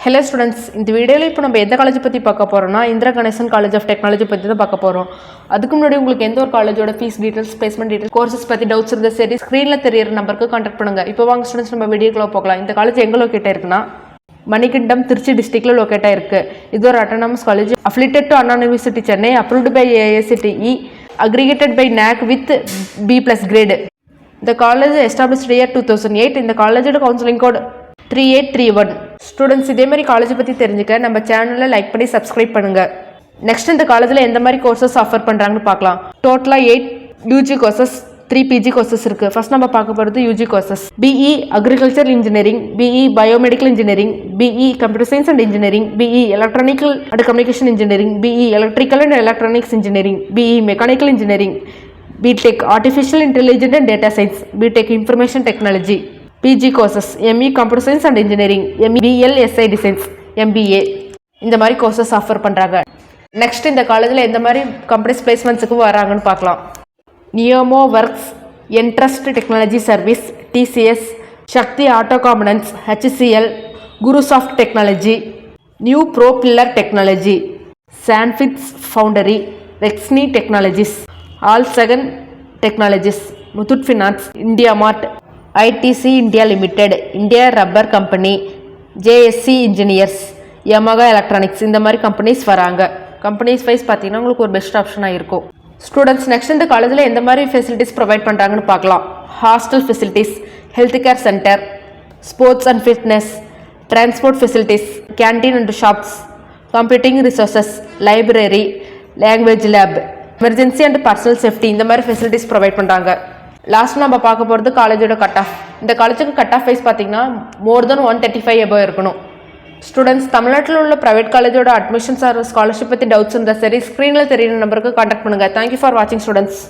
Hello students, இந்த வீடியோவில் இப்போ நம்ம எந்த காலேஜ் பற்றி பார்க்க போகிறோம்னா Indira Ganesan college of technology பற்றி தான் பார்க்க போகிறோம். அதுக்கு முன்னாடி உங்களுக்கு எந்த ஒரு காலேஜோட fees details, placement details, courses பற்றி டவுட்ஸ் இருந்தால் சரி ஸ்க்ரீனில் தெரியிற நம்பருக்கு கான்டாக்ட் பண்ணுங்கள். இப்போ வாங்க ஸ்டூடெண்ட்ஸ், நம்ம வீடியோக்குள்ள போகலாம். இந்த காலேஜ் எங்கே லொக்கேட் ஆயிருக்குன்னா மணிகண்டம், திருச்சி டிஸ்ட்ரிக்டில் லொக்கேட் ஆயிருக்கு. இது ஒரு autonomous college affiliated to Anna university Chennai, approved by AICTE, aggregated by NAC with B+ grade. இந்த காலேஜ் எஸ்டாப்ளிஷ்ட் இயர் 2008. இந்த காலேஜோட கவுன்சிலிங் கோட் 3831. ஸ்டூடெண்ட்ஸ், இதே மாதிரி காலேஜை பற்றி தெரிஞ்சுக்க நம்ம சேனலை லைக் பண்ணி சப்ஸ்கிரைப் பண்ணுங்கள். நெக்ஸ்ட், இந்த காலேஜில் எந்த மாதிரி கோர்சஸ் ஆஃபர் பண்ணுறாங்கன்னு பார்க்கலாம். டோட்டலாக 8 UG கோர்சஸ், 3 PG கோர்சஸ் இருக்குது. ஃபர்ஸ்ட் நம்ம பார்க்க போகிறது UG courses. BE agriculture engineering, BE biomedical engineering, BE computer science and engineering, BE electronical and communication engineering, BE electrical and electronics engineering, BE mechanical engineering, BTech artificial intelligent and data science, BTech information technology. PG courses ME computer science and engineering, ME VLSI designs, MBA. இந்த மாதிரி courses offer பண்ணுறாங்க. Next, இந்த காலேஜில் எந்த மாதிரி companies பிளேஸ்மெண்ட்ஸுக்கு வராங்கன்னு பார்க்கலாம். நியோமோ works, Entrust technology service, TCS, Shakti auto components, HCL, Gurusoft technology, new pro pillar technology, சான்ஃபிட்ஸ் ஃபவுண்டரி, ரெக்ஸ்னி technologies, all second technologies, Muthoot finance, India Mart, ITC India limited, India rubber company, JSC engineers, Yamaha electronics. இந்த மாதிரி companies வராங்க. Companies wise பார்த்தீங்கன்னா உங்களுக்கு ஒரு best ஆப்ஷனாக இருக்கும். ஸ்டூடெண்ட்ஸ், நெக்ஸ்ட் இந்த காலேஜில் எந்த மாதிரி ஃபெசிலிட்டிஸ் ப்ரொவைட் பண்ணுறாங்கன்னு பார்க்கலாம். Hostel facilities, health care centre, sports and fitness, transport facilities, canteen and shops, computing resources, library, language lab, emergency and personal safety. இந்த மாதிரி ஃபெசிலிட்டிஸ் ப்ரொவைட் பண்ணுறாங்க. லாஸ்ட் நம்ம பார்க்க போகிறது காலேஜோட கட் ஆஃப். இந்த காலேஜுக்கு கட் ஆஃப் வைஸ் பார்த்தீங்கன்னா மோர் தென் 135 எபோவ் இருக்கணும். ஸ்டூடெண்ட்ஸ், தமிழ்நாட்டில் உள்ள ப்ரைவேட் காலேஜோட அட்மிஷன்ஸ் ஆர் ஸ்காலர்ஷிப் பற்றி டவுட்ஸ் இருந்தால் சரி ஸ்க்ரீனில் தெரியுற நம்பருக்கு கான்டாக்ட் பண்ணுங்கள். தேங்க்யூ ஃபார் வாட்சிங் ஸ்டூடெண்ட்ஸ்.